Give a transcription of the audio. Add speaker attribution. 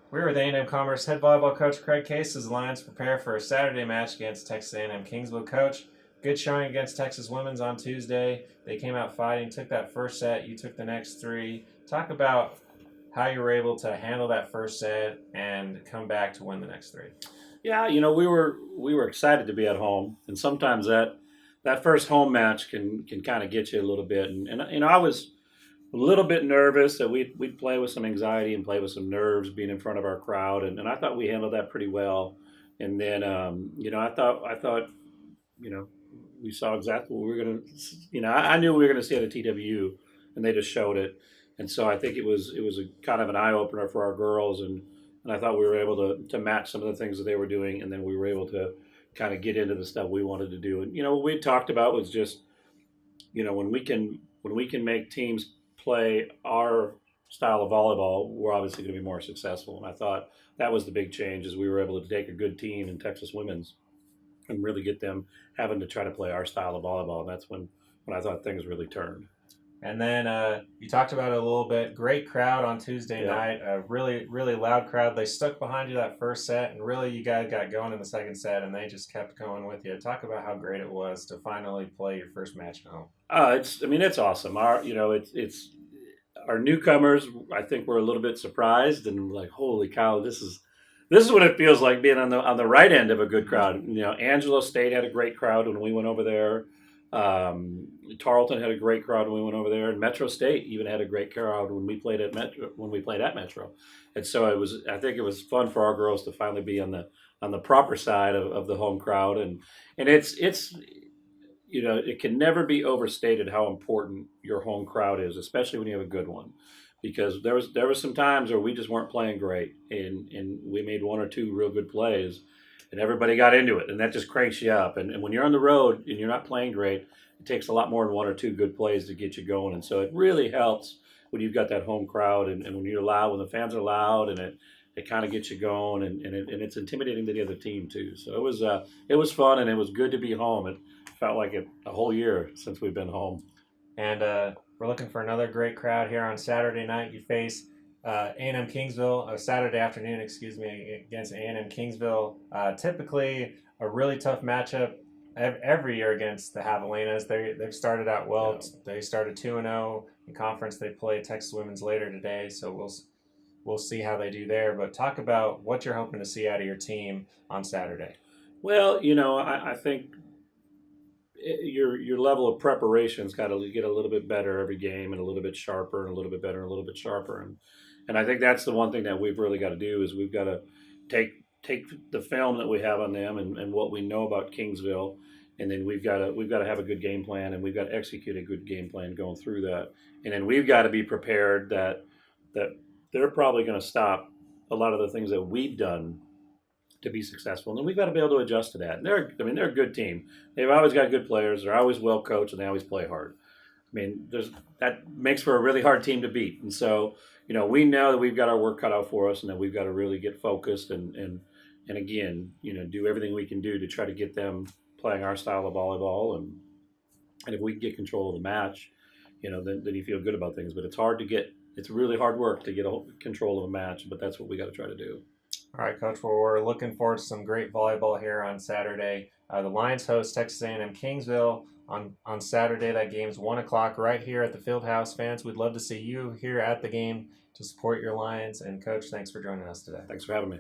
Speaker 1: We're with A&M-Commerce head volleyball coach Craig Case as the Lions prepare for a Saturday match against Texas A&M-Kingsville. Coach, good showing against Texas women's on Tuesday. They came out fighting, took that first set. You took the next three. Talk about how you were able to handle that first set and come back to win the next three.
Speaker 2: Yeah, we were excited to be at home, and sometimes that first home match can kind of get you a little bit. And I was a little bit nervous that we'd play with some anxiety and play with some nerves being in front of our crowd, and I thought we handled that pretty well. And then I thought we saw exactly what we were gonna. I knew we were gonna see at a TWU, and they just showed it. And so I think it was a kind of an eye opener for our girls, and I thought we were able to match some of the things that they were doing, and then we were able to kind of get into the stuff we wanted to do. And what we talked about was just when we can make teams play our style of volleyball, we're obviously going to be more successful. And I thought that was the big change is we were able to take a good team in Texas women's and really get them having to try to play our style of volleyball. And that's when I thought things really turned.
Speaker 1: And then you talked about it a little bit. Great crowd on Tuesday
Speaker 2: Yeah.
Speaker 1: night. A really, really loud crowd. They stuck behind you that first set, and really you guys got going in the second set, and they just kept going with you. Talk about how great it was to finally play your first match at home.
Speaker 2: It's awesome. It's our newcomers. I think we're a little bit surprised and like, holy cow, this is what it feels like being on the right end of a good crowd. Angelo State had a great crowd when we went over there. Tarleton had a great crowd when we went over there, and Metro State even had a great crowd when we played at Metro. And so I think it was fun for our girls to finally be on the proper side of the home crowd, and it can never be overstated how important your home crowd is, especially when you have a good one. Because there was some times where we just weren't playing great, and we made one or two real good plays, and everybody got into it, and that just cranks you up. And when you're on the road and you're not playing great, it takes a lot more than one or two good plays to get you going. And so it really helps when you've got that home crowd, and when you're loud, when the fans are loud, and it kind of gets you going, and it's intimidating to the other team too. So it was fun, and it was good to be home. It felt like a whole year since we've been home.
Speaker 1: And we're looking for another great crowd here on Saturday night. You face A&M-Kingsville, Saturday afternoon, excuse me, against A&M-Kingsville. Typically a really tough matchup every year against the Javelinas. They've started out well.
Speaker 2: Yeah.
Speaker 1: They started 2-0 in conference. They play Texas women's later today, so we'll see how they do there. But talk about what you're hoping to see out of your team on Saturday.
Speaker 2: Well, I think your level of preparation's got to get a little bit better every game, and a little bit sharper, and a little bit better, and a little bit sharper. And I think that's the one thing that we've really got to do is we've got to take the film that we have on them, and what we know about Kingsville, and then we've got to have a good game plan, and we've got to execute a good game plan going through that. And then we've got to be prepared that they're probably going to stop a lot of the things that we've done to be successful, and then we've got to be able to adjust to that. And they're a good team. They've always got good players. They're always well coached, and they always play hard. That makes for a really hard team to beat. And so, we know that we've got our work cut out for us, and that we've got to really get focused and again, do everything we can do to try to get them playing our style of volleyball. And if we can get control of the match, then you feel good about things. But it's really hard work to get control of a match. But that's what we got to try to do.
Speaker 1: All right, Coach. Well, we're looking forward to some great volleyball here on Saturday. The Lions host Texas A&M-Kingsville on Saturday. That game's 1 o'clock right here at the Fieldhouse. Fans, we'd love to see you here at the game to support your Lions. And Coach, thanks for joining us today.
Speaker 2: Thanks for having me.